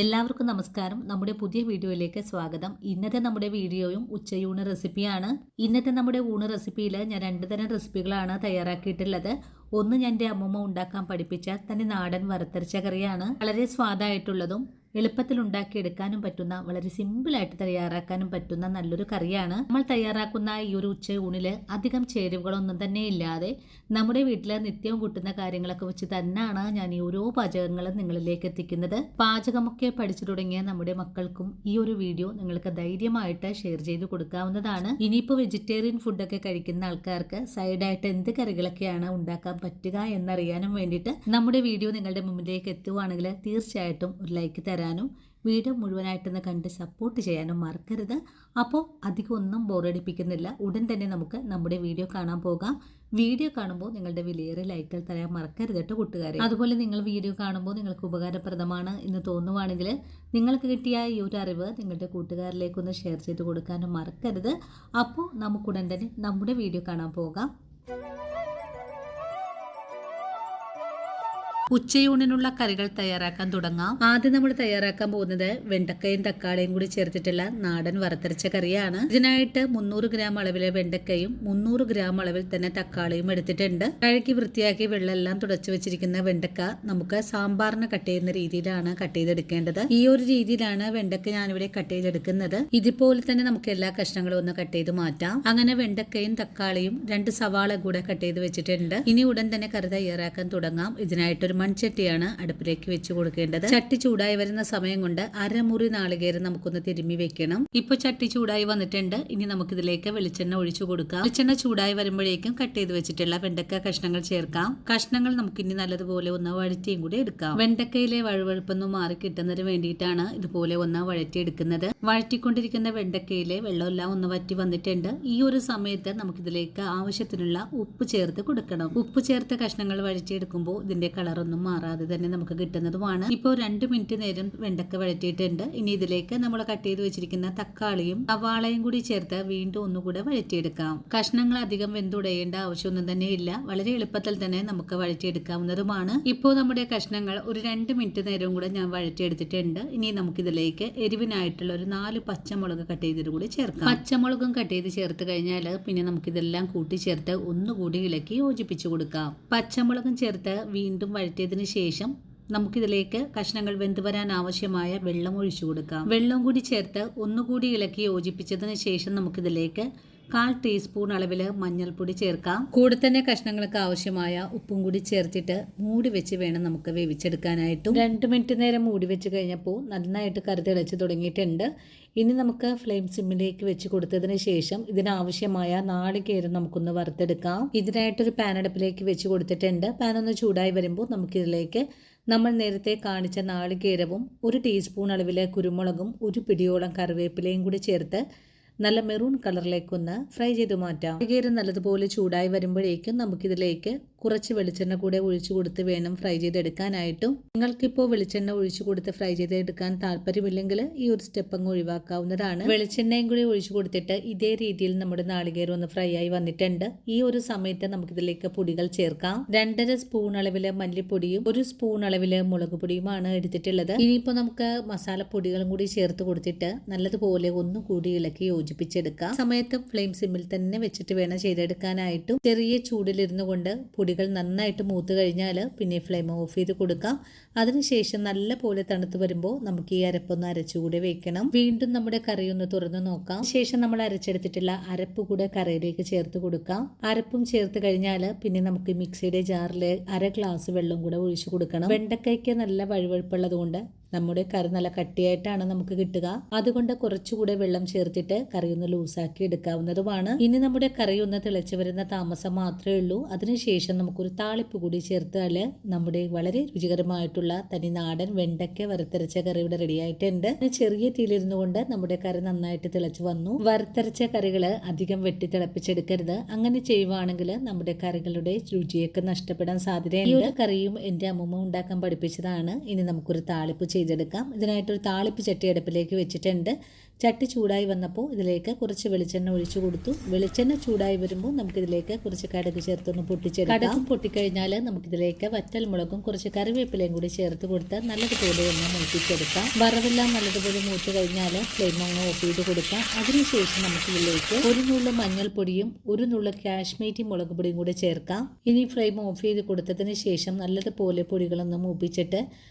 എല്ലാവർക്കും നമസ്കാരം. നമ്മുടെ പുതിയ വീഡിയോയിലേക്ക് സ്വാഗതം. ഇന്നത്തെ നമ്മുടെ വീഡിയോയും ഉച്ചയൂണ് റെസിപ്പിയാണ്. ഇന്നത്തെ നമ്മുടെ ഊണ് റെസിപ്പിയിൽ ഞാൻ 2 തരം റെസിപ്പികളാണ് തയ്യാറാക്കിയിട്ടുള്ളത്. ഒന്ന് ഞാൻ എൻ്റെ അമ്മൂമ്മ ഉണ്ടാക്കാൻ പഠിപ്പിച്ച തനി നാടൻ വറുത്തരച്ച കറിയാണ്. വളരെ സ്വാദായിട്ടുള്ളതും എളുപ്പത്തിൽ ഉണ്ടാക്കിയെടുക്കാനും പറ്റുന്ന, വളരെ സിമ്പിളായിട്ട് തയ്യാറാക്കാനും പറ്റുന്ന നല്ലൊരു കറിയാണ്. നമ്മൾ തയ്യാറാക്കുന്ന ഈ ഒരു ഉച്ചയൂണിൽ അധികം ചേരുവകളൊന്നും തന്നെ ഇല്ലാതെ നമ്മുടെ വീട്ടിൽ നിത്യവും കൂട്ടുന്ന കാര്യങ്ങളൊക്കെ വെച്ച് തന്നെയാണ് ഞാൻ ഈ ഓരോ പാചകങ്ങളും നിങ്ങളിലേക്ക് എത്തിക്കുന്നത്. പാചകമൊക്കെ പഠിച്ചു തുടങ്ങിയ നമ്മുടെ മക്കൾക്കും ഈ ഒരു വീഡിയോ നിങ്ങൾക്ക് ധൈര്യമായിട്ട് ഷെയർ ചെയ്ത് കൊടുക്കാവുന്നതാണ്. ഇനിയിപ്പോൾ വെജിറ്റേറിയൻ ഫുഡൊക്കെ കഴിക്കുന്ന ആൾക്കാർക്ക് സൈഡായിട്ട് എന്ത് കറികളൊക്കെയാണ് ഉണ്ടാക്കാൻ പറ്റുക എന്നറിയാനും വേണ്ടിയിട്ട് നമ്മുടെ വീഡിയോ നിങ്ങളുടെ മുമ്പിലേക്ക് എത്തുവാണെങ്കിൽ തീർച്ചയായിട്ടും ഒരു ലൈക്ക് തരാം, വീഡിയോ മുഴുവനായിട്ടൊന്ന് കണ്ട് സപ്പോർട്ട് ചെയ്യാനും മറക്കരുത്. അപ്പോൾ അധികം ഒന്നും ബോറടിപ്പിക്കുന്നില്ല, ഉടൻ തന്നെ നമുക്ക് നമ്മുടെ വീഡിയോ കാണാൻ പോകാം. വീഡിയോ കാണുമ്പോൾ നിങ്ങളുടെ വിലയേറെ ലൈക്കുകൾ തരാൻ മറക്കരുത് കേട്ടോ കൂട്ടുകാരെ. അതുപോലെ നിങ്ങൾ വീഡിയോ കാണുമ്പോൾ നിങ്ങൾക്ക് ഉപകാരപ്രദമാണ് എന്ന് തോന്നുവാണെങ്കിൽ നിങ്ങൾക്ക് കിട്ടിയ ഈ ഒരു അറിവ് നിങ്ങളുടെ കൂട്ടുകാരിലേക്കൊന്ന് ഷെയർ ചെയ്ത് കൊടുക്കാനും മറക്കരുത്. അപ്പോൾ നമുക്കുടൻ തന്നെ നമ്മുടെ വീഡിയോ കാണാൻ പോകാം. ഉച്ചയൂണിനുള്ള കറികൾ തയ്യാറാക്കാൻ തുടങ്ങാം. ആദ്യം നമ്മൾ തയ്യാറാക്കാൻ പോകുന്നത് വെണ്ടക്കയും തക്കാളിയും കൂടി ചേർത്തിട്ടുള്ള നാടൻ വറുത്തരച്ച കറിയാണ്. ഇതിനായിട്ട് 300 ഗ്രാം അളവിലെ വെണ്ടക്കയും 300 ഗ്രാം അളവിൽ തന്നെ തക്കാളിയും എടുത്തിട്ടുണ്ട്. കഴുകി വൃത്തിയാക്കി വെള്ളമെല്ലാം തുടച്ചു വെച്ചിരിക്കുന്ന വെണ്ടക്ക നമുക്ക് സാമ്പാറിന് കട്ട് ചെയ്യുന്ന രീതിയിലാണ് കട്ട് ചെയ്തെടുക്കേണ്ടത്. ഈ ഒരു രീതിയിലാണ് വെണ്ടക്ക ഞാനിവിടെ കട്ട് ചെയ്തെടുക്കുന്നത്. ഇതുപോലെ തന്നെ നമുക്ക് എല്ലാ കഷ്ണങ്ങളും ഒന്ന് കട്ട് ചെയ്ത് മാറ്റാം. അങ്ങനെ വെണ്ടക്കയും തക്കാളിയും 2 സവാള കൂടെ കട്ട് ചെയ്ത് വെച്ചിട്ടുണ്ട്. ഇനി ഉടൻ തന്നെ കറി തയ്യാറാക്കാൻ തുടങ്ങാം. ഇതിനായിട്ടൊരു മൺചട്ടിയാണ് അടുപ്പിലേക്ക് വെച്ച് കൊടുക്കേണ്ടത്. ചട്ടി ചൂടായി വരുന്ന സമയം കൊണ്ട് അരമുറി നാളികേരം നമുക്കൊന്ന് തിരുമ്മി വെക്കണം. ഇപ്പൊ ചട്ടി ചൂടായി വന്നിട്ടുണ്ട്. ഇനി നമുക്കിതിലേക്ക് വെളിച്ചെണ്ണ ഒഴിച്ചു കൊടുക്കാം. വെളിച്ചെണ്ണ ചൂടായി വരുമ്പോഴേക്കും കട്ട് ചെയ്ത് വെച്ചിട്ടുള്ള വെണ്ടക്ക കഷ്ണങ്ങൾ ചേർക്കാം. കഷ്ണങ്ങൾ നമുക്കിനി നല്ലതുപോലെ ഒന്ന് വഴറ്റിയും കൂടി എടുക്കാം. വെണ്ടക്കയിലെ വഴുവഴുപ്പൊന്നും മാറി കിട്ടുന്നതിന് വേണ്ടിയിട്ടാണ് ഇതുപോലെ ഒന്ന് വഴറ്റിയെടുക്കുന്നത്. വഴറ്റിക്കൊണ്ടിരിക്കുന്ന വെണ്ടക്കയിലെ വെള്ളമെല്ലാം ഒന്ന് വറ്റി വന്നിട്ടുണ്ട്. ഈ ഒരു സമയത്ത് നമുക്കിതിലേക്ക് ആവശ്യത്തിനുള്ള ഉപ്പ് ചേർത്ത് കൊടുക്കണം. ഉപ്പ് ചേർത്ത് കഷ്ണങ്ങൾ വഴറ്റിയെടുക്കുമ്പോൾ ഇതിന്റെ കളർ ഒന്നും മാറാതെ തന്നെ നമുക്ക് കിട്ടുന്നതുമാണ്. ഇപ്പോൾ 2 മിനിറ്റ് നേരം വെണ്ടക്ക വഴറ്റിയിട്ടുണ്ട്. ഇനി ഇതിലേക്ക് നമ്മൾ കട്ട് ചെയ്ത് വെച്ചിരിക്കുന്ന തക്കാളിയും സവാളയും കൂടി ചേർത്ത് വീണ്ടും ഒന്നുകൂടെ വഴറ്റിയെടുക്കാം. കഷ്ണങ്ങൾ അധികം വെന്തുടയേണ്ട ആവശ്യമൊന്നും തന്നെ ഇല്ല. വളരെ എളുപ്പത്തിൽ തന്നെ നമുക്ക് വഴറ്റിയെടുക്കാവുന്നതുമാണ്. ഇപ്പോൾ നമ്മുടെ കഷ്ണങ്ങൾ ഒരു 2 മിനിറ്റ് നേരം കൂടെ ഞാൻ വഴറ്റിയെടുത്തിട്ടുണ്ട്. ഇനി നമുക്കിതിലേക്ക് എരിവിനായിട്ടുള്ള ഒരു 4 പച്ചമുളക് കട്ട് ചെയ്തിട്ട് കൂടി ചേർക്കാം. പച്ചമുളകും കട്ട് ചെയ്ത് ചേർത്ത് കഴിഞ്ഞാൽ പിന്നെ നമുക്കിതെല്ലാം കൂട്ടി ചേർത്ത് ഒന്നുകൂടി ഇളക്കി യോജിപ്പിച്ചു കൊടുക്കാം. പച്ചമുളകും ചേർത്ത് വീണ്ടും വഴറ്റിയതിന് ശേഷം നമുക്കിതിലേക്ക് കഷ്ണങ്ങൾ വെന്ത് വരാൻ ആവശ്യമായ വെള്ളം ഒഴിച്ചു കൊടുക്കാം. വെള്ളം കൂടി ചേർത്ത് ഒന്നുകൂടി ഇളക്കി യോജിപ്പിച്ചതിന് ശേഷം നമുക്കിതിലേക്ക് 1/4 ടീസ്പൂൺ അളവിൽ മഞ്ഞൾപ്പൊടി ചേർക്കാം. കൂടെ തന്നെ കഷ്ണങ്ങൾക്ക് ആവശ്യമായ ഉപ്പും കൂടി ചേർത്തിട്ട് മൂടി വെച്ച് വേണം നമുക്ക് വേവിച്ചെടുക്കാനായിട്ടും. 2 മിനിറ്റ് നേരം മൂടി വെച്ച് കഴിഞ്ഞപ്പോൾ നന്നായിട്ട് കറി തിളച്ച് തുടങ്ങിയിട്ടുണ്ട്. ഇനി നമുക്ക് ഫ്ലെയിം സിമ്മിലേക്ക് വെച്ച് കൊടുത്തതിന് ശേഷം ഇതിനാവശ്യമായ നാളികേരം നമുക്കൊന്ന് വറുത്തെടുക്കാം. ഇതിനായിട്ടൊരു പാൻ അടുപ്പിലേക്ക് വെച്ച് കൊടുത്തിട്ടുണ്ട്. പാൻ ഒന്ന് ചൂടായി വരുമ്പോൾ നമുക്കിതിലേക്ക് നമ്മൾ നേരത്തെ കാണിച്ച നാളികേരവും 1 ടീസ്പൂൺ അളവിൽ കുരുമുളകും 1 പിടിയോളം കറിവേപ്പിലയും കൂടി ചേർത്ത് നല്ല മെറൂൺ കളറിലേക്കൊന്ന് ഫ്രൈ ചെയ്ത് മാറ്റാം. നാളികേരം നല്ലതുപോലെ ചൂടായി വരുമ്പോഴേക്കും നമുക്കിതിലേക്ക് കുറച്ച് വെളിച്ചെണ്ണ കൂടെ ഒഴിച്ചു കൊടുത്ത് വേണം ഫ്രൈ ചെയ്തെടുക്കാനായിട്ടും. നിങ്ങൾക്കിപ്പോൾ വെളിച്ചെണ്ണ ഒഴിച്ചു കൊടുത്ത് ഫ്രൈ ചെയ്തെടുക്കാൻ താല്പര്യമില്ലെങ്കിൽ ഈ ഒരു സ്റ്റെപ്പ് അങ്ങ് ഒഴിവാക്കാവുന്നതാണ്. വെളിച്ചെണ്ണയും കൂടി ഒഴിച്ചു കൊടുത്തിട്ട് ഇതേ രീതിയിൽ നമ്മുടെ നാളികേരം ഒന്ന് ഫ്രൈ ആയി വന്നിട്ടുണ്ട്. ഈ ഒരു സമയത്ത് നമുക്കിതിലേക്ക് പൊടികൾ ചേർക്കാം. 2.5 സ്പൂൺ അളവില് മല്ലിപ്പൊടിയും 1 സ്പൂൺ അളവില് മുളക് പൊടിയുമാണ് എടുത്തിട്ടുള്ളത്. ഇനിയിപ്പോൾ നമുക്ക് മസാലപ്പൊടികളും കൂടി ചേർത്ത് കൊടുത്തിട്ട് നല്ലതുപോലെ ഒന്നുകൂടി ഇളക്കി യോജിപ്പിച്ചെടുക്കാം. സമയത്ത് ഫ്ലെയിം സിമ്മിൽ തന്നെ വെച്ചിട്ട് വേണം ചെയ്തെടുക്കാനായിട്ടും. ചെറിയ ചൂടിലിരുന്നു കൊണ്ട് പൊടികൾ നന്നായിട്ട് മൂത്ത് കഴിഞ്ഞാൽ പിന്നെ ഫ്ലെയിം ഓഫ് ചെയ്ത് കൊടുക്കാം. അതിനുശേഷം നല്ല പോലെ തണുത്ത് വരുമ്പോൾ നമുക്ക് ഈ അരപ്പൊന്ന് അരച്ചുകൂടെ വെക്കണം. വീണ്ടും നമ്മുടെ കറി ഒന്ന് തുറന്ന് നോക്കാം. ശേഷം നമ്മൾ അരച്ചെടുത്തിട്ടുള്ള അരപ്പ് കൂടെ കറിയിലേക്ക് ചേർത്ത് കൊടുക്കാം. അരപ്പും ചേർത്ത് കഴിഞ്ഞാൽ പിന്നെ നമുക്ക് മിക്സിയുടെ ജാറിൽ 1/2 ഗ്ലാസ് വെള്ളം കൂടെ ഒഴിച്ചു കൊടുക്കണം. വെണ്ടക്കയ്ക്ക് നല്ല വഴുവഴുപ്പുള്ളത് കൊണ്ട് നമ്മുടെ കറി നല്ല കട്ടിയായിട്ടാണ് നമുക്ക് കിട്ടുക. അതുകൊണ്ട് കുറച്ചുകൂടെ വെള്ളം ചേർത്തിട്ട് കറി ഒന്ന് ലൂസാക്കി എടുക്കാവുന്നതുമാണ്. ഇനി നമ്മുടെ കറി ഒന്ന് തിളച്ചു വരുന്ന താമസം മാത്രമേ ഉള്ളൂ. അതിനുശേഷം നമുക്കൊരു താളിപ്പ് കൂടി ചേർത്താൽ നമ്മുടെ വളരെ രുചികരമായിട്ടുള്ള തനി നാടൻ വെണ്ടയ്ക്ക വറുത്തരച്ച കറി ഇവിടെ റെഡി ആയിട്ടുണ്ട്. ചെറിയ തീയിലിരുന്നു കൊണ്ട് നമ്മുടെ കറി നന്നായിട്ട് തിളച്ചു വന്നു. വറുത്തരച്ച കറികൾ അധികം വെട്ടി തിളപ്പിച്ചെടുക്കരുത്. അങ്ങനെ ചെയ്യുവാണെങ്കിൽ നമ്മുടെ കറികളുടെ രുചിയൊക്കെ നഷ്ടപ്പെടാൻ സാധ്യതയുണ്ട്. ഈ ഒരു കറിയും എൻ്റെ അമ്മൂമ്മ ഉണ്ടാക്കാൻ പഠിപ്പിച്ചതാണ്. ഇനി നമുക്കൊരു താളിപ്പ് ചെയ്തെടുക്കാം. ഇതിനായിട്ടൊരു താളിപ്പ് ചട്ടി അടുപ്പിലേക്ക് വെച്ചിട്ടുണ്ട്. ചട്ടി ചൂടായി വന്നപ്പോൾ ഇതിലേക്ക് കുറച്ച് വെളിച്ചെണ്ണ ഒഴിച്ചു കൊടുത്തു. വെളിച്ചെണ്ണ ചൂടായി വരുമ്പോൾ നമുക്കിതിലേക്ക് കുറച്ച് കടുക് ചേർത്തൊന്ന് പൊട്ടിച്ചെടുക്കാം. കടുകും പൊട്ടിക്കഴിഞ്ഞാൽ നമുക്കിതിലേക്ക് വറ്റൽമുളകും കുറച്ച് കറിവേപ്പിലയും കൂടി ചേർത്ത് കൊടുത്ത് നല്ലതുപോലെ ഒന്ന് മൂപ്പിച്ചെടുക്കാം. വറവെല്ലാം നല്ലതുപോലെ മൂത്ത് കഴിഞ്ഞാൽ ഫ്ലെയിം ഒന്ന് ഓഫ് ചെയ്ത് കൊടുക്കാം. അതിനുശേഷം നമുക്കിതിലേക്ക് ഒരു നുള്ളു മഞ്ഞൾപ്പൊടിയും ഒരു നുള്ളു കാശ്മീരി മുളക് പൊടിയും കൂടി ചേർക്കാം. ഇനി ഫ്ലെയിം ഓഫ് ചെയ്ത് കൊടുത്തതിന് ശേഷം നല്ലതുപോലെ പൊടികളൊന്ന് മൂപ്പിച്ചിട്ട്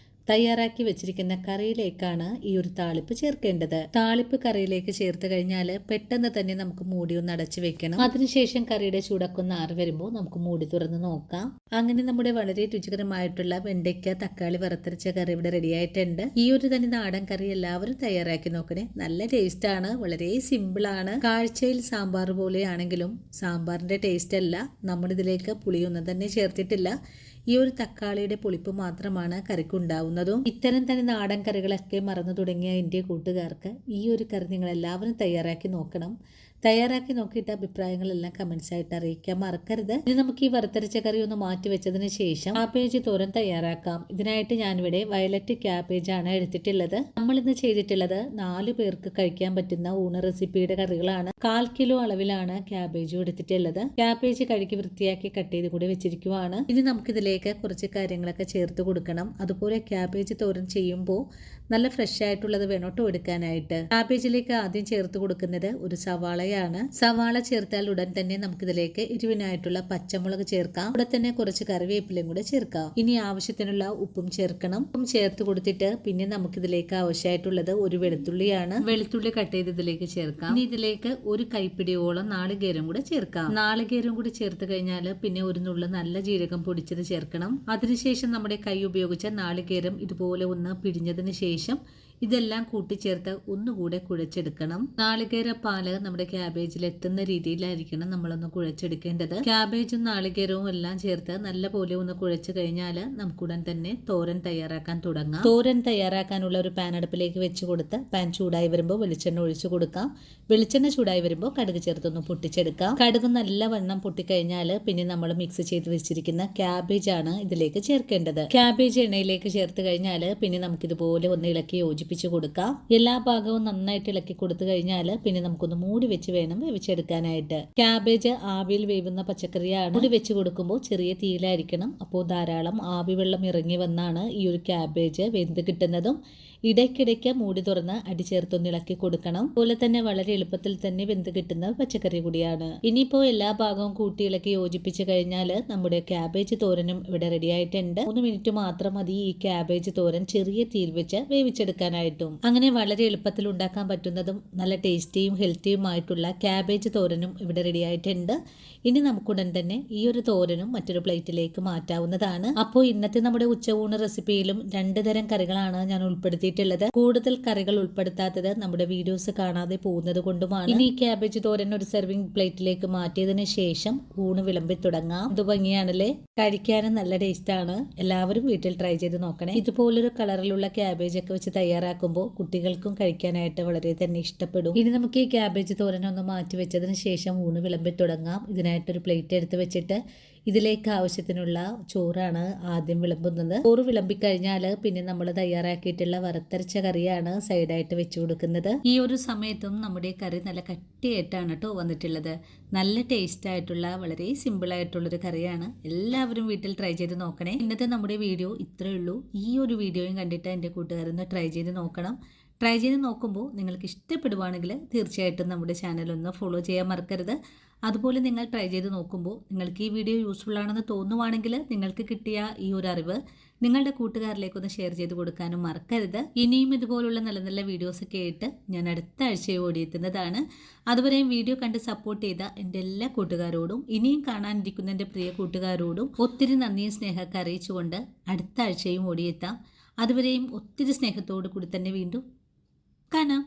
തയ്യാറാക്കി വെച്ചിരിക്കുന്ന കറിയിലേക്കാണ് ഈ ഒരു താളിപ്പ് ചേർക്കേണ്ടത്. താളിപ്പ് കറിയിലേക്ക് ചേർത്ത് കഴിഞ്ഞാൽ പെട്ടെന്ന് തന്നെ നമുക്ക് മൂടി ഒന്ന് അടച്ചു വെക്കണം. അതിനുശേഷം കറിയുടെ ചൂടൊക്കെ ഒന്ന് ആറി വരുമ്പോൾ നമുക്ക് മൂടി തുറന്ന് നോക്കാം. അങ്ങനെ നമ്മുടെ വളരെ രുചികരമായിട്ടുള്ള വെണ്ടയ്ക്ക തക്കാളി വറുത്തരച്ച കറി ഇവിടെ റെഡി ആയിട്ടുണ്ട്. ഈ ഒരു തന്നെ നാടൻ കറി എല്ലാവരും തയ്യാറാക്കി നോക്കണേ. നല്ല ടേസ്റ്റ് ആണ്, വളരെ സിമ്പിൾ ആണ്. കാഴ്ചയിൽ സാമ്പാർ പോലെയാണെങ്കിലും സാമ്പാറിന്റെ ടേസ്റ്റ് അല്ല. നമ്മളിതിലേക്ക് പുളിയൊന്നും തന്നെ ചേർത്തിട്ടില്ല. ഈ ഒരു തക്കാളിയുടെ പുളിപ്പ് മാത്രമാണ് കറിക്കുണ്ടാവുന്നതും. ഇത്തരം തന്നെ നാടൻ കറികളൊക്കെ മറന്നു തുടങ്ങിയ എൻ്റെ കൂട്ടുകാർക്ക് ഈ ഒരു കറി നിങ്ങൾ എല്ലാവരും തയ്യാറാക്കി നോക്കണം. തയ്യാറാക്കി നോക്കിയിട്ട് അഭിപ്രായങ്ങളെല്ലാം കമന്റ്സ് ആയിട്ട് അറിയിക്കാൻ മറക്കരുത്. ഇനി നമുക്ക് ഈ വറുത്തരച്ച കറി ഒന്ന് മാറ്റി വെച്ചതിന് ശേഷം ക്യാബേജ് തോരൻ തയ്യാറാക്കാം. ഇതിനായിട്ട് ഞാനിവിടെ വയലറ്റ് ക്യാബേജ് ആണ് എടുത്തിട്ടുള്ളത്. നമ്മൾ ഇന്ന് ചെയ്തിട്ടുള്ളത് 4 പേർക്ക് കഴിക്കാൻ പറ്റുന്ന ഊണ് റെസിപ്പിയുടെ കറികളാണ്. 1/4 കിലോ അളവിലാണ് ക്യാബേജും എടുത്തിട്ടുള്ളത്. ക്യാബേജ് കഴുകി വൃത്തിയാക്കി കട്ട് ചെയ്ത് കൂടി വെച്ചിരിക്കുവാണ്. ഇനി നമുക്കിതിലേക്ക് കുറച്ച് കാര്യങ്ങളൊക്കെ ചേർത്ത് കൊടുക്കണം. അതുപോലെ ക്യാബേജ് തോരൻ ചെയ്യുമ്പോൾ നല്ല ഫ്രഷ് ആയിട്ടുള്ളത് വേണോട്ടോ എടുക്കാനായിട്ട്. ക്യാബേജിലേക്ക് ആദ്യം ചേർത്ത് കൊടുക്കുന്നത് ഒരു സവാളയാണ്. സവാള ചേർത്താൽ ഉടൻ തന്നെ നമുക്കിതിലേക്ക് എരിവിനായിട്ടുള്ള പച്ചമുളക് ചേർക്കാം. ഇവിടെ തന്നെ കുറച്ച് കറിവേപ്പിലയും കൂടെ ചേർക്കാം. ഇനി ആവശ്യത്തിനുള്ള ഉപ്പും ചേർക്കണം. ഉപ്പും ചേർത്ത് കൊടുത്തിട്ട് പിന്നെ നമുക്കിതിലേക്ക് ആവശ്യമായിട്ടുള്ളത് ഒരു വെളുത്തുള്ളിയാണ്. വെളുത്തുള്ളി കട്ട് ചെയ്ത് ഇതിലേക്ക് ചേർക്കാം. ഇനി ഇതിലേക്ക് ഒരു കൈപ്പിടിയോളം നാളികേരം കൂടെ ചേർക്കാം. നാളികേരം കൂടി ചേർത്ത് കഴിഞ്ഞാൽ പിന്നെ ഒരു നുള്ളു നല്ല ജീരകം പൊടിച്ചത് ചേർക്കണം. അതിനുശേഷം നമ്മുടെ കൈ ഉപയോഗിച്ച നാളികേരം ഇതുപോലെ ഒന്ന് പിഴിഞ്ഞതിന് ശേഷം ഇതെല്ലാം കൂട്ടിച്ചേർത്ത് ഒന്നുകൂടെ കുഴച്ചെടുക്കണം. നാളികേര പാല് നമ്മുടെ ക്യാബേജിൽ എത്തുന്ന രീതിയിലായിരിക്കണം നമ്മളൊന്ന് കുഴച്ചെടുക്കേണ്ടത്. ക്യാബേജും നാളികേരവും എല്ലാം ചേർത്ത് നല്ലപോലെ ഒന്ന് കുഴച്ചു കഴിഞ്ഞാൽ നമുക്കുടൻ തന്നെ തോരൻ തയ്യാറാക്കാൻ തുടങ്ങാം. തോരൻ തയ്യാറാക്കാനുള്ള ഒരു പാൻ അടുപ്പിലേക്ക് വെച്ച് കൊടുത്ത് പാൻ ചൂടായി വരുമ്പോൾ വെളിച്ചെണ്ണ ഒഴിച്ചു കൊടുക്കാം. വെളിച്ചെണ്ണ ചൂടായി വരുമ്പോൾ കടുക് ചേർത്തൊന്ന് പൊട്ടിച്ചെടുക്കാം. കടുക് നല്ലവണ്ണം പൊട്ടിക്കഴിഞ്ഞാൽ പിന്നെ നമ്മൾ മിക്സ് ചെയ്ത് വെച്ചിരിക്കുന്ന ക്യാബേജ് ആണ് ഇതിലേക്ക് ചേർക്കേണ്ടത്. ക്യാബേജ് എണ്ണയിലേക്ക് ചേർത്ത് കഴിഞ്ഞാൽ പിന്നെ നമുക്കിതുപോലെ ഒന്ന് ഇളക്കി യോജിപ്പിച്ച് കൊടുക്കാം. എല്ലാ ഭാഗവും നന്നായിട്ട് ഇളക്കി കൊടുത്തു കഴിഞ്ഞാൽ പിന്നെ നമുക്കൊന്ന് മൂടി വെച്ച് വേണം വേവിച്ചെടുക്കാനായിട്ട്. ക്യാബേജ് ആവിയിൽ വേവുന്ന പച്ചക്കറിയാണ്. മൂടി വെച്ച് കൊടുക്കുമ്പോൾ ചെറിയ തീയിലായിരിക്കണം. അപ്പോൾ ധാരാളം ആവി വെള്ളം ഇറങ്ങി വന്നാണ് ഈ ഒരു ക്യാബേജ് വെന്ത് കിട്ടുന്നതും. ഇടയ്ക്കിടയ്ക്ക് മൂടി തുറന്ന് അടി ചേർത്തൊന്ന് ഇളക്കി കൊടുക്കണം. അതുപോലെ തന്നെ വളരെ എളുപ്പത്തിൽ തന്നെ വെന്ത് കിട്ടുന്ന പച്ചക്കറി കൂടിയാണ്. ഇനിയിപ്പോൾ എല്ലാ ഭാഗവും കൂട്ടി ഇളക്കി യോജിപ്പിച്ച് കഴിഞ്ഞാൽ നമ്മുടെ ക്യാബേജ് തോരനും ഇവിടെ റെഡി ആയിട്ടുണ്ട്. 3 മിനിറ്റ് മാത്രം മതി ഈ ക്യാബേജ് തോരൻ ചെറിയ തീയിൽ വെച്ച് വേവിച്ചെടുക്കാനായിട്ടും. അങ്ങനെ വളരെ എളുപ്പത്തിൽ ഉണ്ടാക്കാൻ പറ്റുന്നതും നല്ല ടേസ്റ്റിയും ഹെൽത്തിയുമായിട്ടുള്ള ക്യാബേജ് തോരനും ഇവിടെ റെഡി ആയിട്ടുണ്ട്. ഇനി നമുക്കുടൻ തന്നെ ഈ ഒരു തോരനും മറ്റൊരു പ്ലേറ്റിലേക്ക് മാറ്റാവുന്നതാണ്. അപ്പോൾ ഇന്നത്തെ നമ്മുടെ ഉച്ചയൂണ് റെസിപ്പിയിലും 2 തരം കറികളാണ് ഞാൻ ഉൾപ്പെടുത്തിയിട്ടുള്ളത്. കൂടുതൽ കറികൾ ഉൾപ്പെടുത്താത്തത് നമ്മുടെ വീഡിയോസ് കാണാതെ പോകുന്നത് കൊണ്ടുമാണ്. ഇനി ഈ ക്യാബേജ് തോരൻ ഒരു സെർവിംഗ് പ്ലേറ്റിലേക്ക് മാറ്റിയതിന് ശേഷം ഊണ് വിളമ്പി തുടങ്ങാം. ഇത് ഭംഗിയാണല്ലേ, കഴിക്കാനും നല്ല ടേസ്റ്റ് ആണ്. എല്ലാവരും വീട്ടിൽ ട്രൈ ചെയ്ത് നോക്കണേ. ഇതുപോലൊരു കളറിലുള്ള ക്യാബേജ് ഒക്കെ വെച്ച് തയ്യാറാക്കുമ്പോൾ കുട്ടികൾക്കും കഴിക്കാനായിട്ട് വളരെ തന്നെ ഇഷ്ടപ്പെടും. ഇനി നമുക്ക് ഈ ക്യാബേജ് തോരൻ ഒന്ന് മാറ്റി വെച്ചതിന് ശേഷം ഊണ് വിളമ്പി തുടങ്ങാം. ഇതിനായിട്ടൊരു പ്ലേറ്റ് എടുത്ത് വെച്ചിട്ട് ഇതിലേക്ക് ആവശ്യത്തിനുള്ള ചോറാണ് ആദ്യം വിളമ്പുന്നത്. ചോറ് വിളമ്പിക്കഴിഞ്ഞാൽ പിന്നെ നമ്മൾ തയ്യാറാക്കിയിട്ടുള്ള വറുത്തരച്ച കറിയാണ് സൈഡായിട്ട് വെച്ചു കൊടുക്കുന്നത്. ഈ ഒരു സമയത്തും നമ്മുടെ കറി നല്ല കട്ടിയായിട്ടാണ് കേട്ടോ വന്നിട്ടുള്ളത്. നല്ല ടേസ്റ്റ് ആയിട്ടുള്ള വളരെ സിമ്പിൾ ആയിട്ടുള്ളൊരു കറിയാണ്. എല്ലാവരും വീട്ടിൽ ട്രൈ ചെയ്ത് നോക്കണേ. ഇന്നത്തെ നമ്മുടെ വീഡിയോ ഇത്രയേ ഉള്ളൂ. ഈ ഒരു വീഡിയോയും കണ്ടിട്ട് എൻ്റെ കൂട്ടുകാരൊന്ന് ട്രൈ ചെയ്ത് നോക്കണം. ട്രൈ ചെയ്ത് നോക്കുമ്പോൾ നിങ്ങൾക്ക് ഇഷ്ടപ്പെടുവാണെങ്കിൽ തീർച്ചയായിട്ടും നമ്മുടെ ചാനൽ ഒന്ന് ഫോളോ ചെയ്യാൻ മറക്കരുത്. അതുപോലെ നിങ്ങൾ ട്രൈ ചെയ്ത് നോക്കുമ്പോൾ നിങ്ങൾക്ക് ഈ വീഡിയോ യൂസ്ഫുൾ ആണെന്ന് തോന്നുവാണെങ്കിൽ നിങ്ങൾക്ക് കിട്ടിയ ഈ ഒരു അറിവ് നിങ്ങളുടെ കൂട്ടുകാരിലേക്കൊന്ന് ഷെയർ ചെയ്ത് കൊടുക്കാനും മറക്കരുത്. ഇനിയും ഇതുപോലുള്ള നല്ല നല്ല വീഡിയോസൊക്കെ ആയിട്ട് ഞാൻ അടുത്ത ആഴ്ച ഓടിയെത്തുന്നതാണ്. അതുവരെയും വീഡിയോ കണ്ട് സപ്പോർട്ട് ചെയ്ത എൻ്റെ എല്ലാ കൂട്ടുകാരോടും ഇനിയും കാണാനിരിക്കുന്ന എൻ്റെ പ്രിയ കൂട്ടുകാരോടും ഒത്തിരി നന്ദിയും സ്നേഹമൊക്കെ അറിയിച്ചുകൊണ്ട് അടുത്ത ആഴ്ചയും ഓടിയെത്താം. അതുവരെയും ഒത്തിരി സ്നേഹത്തോടു കൂടി തന്നെ വീണ്ടും കാണാം.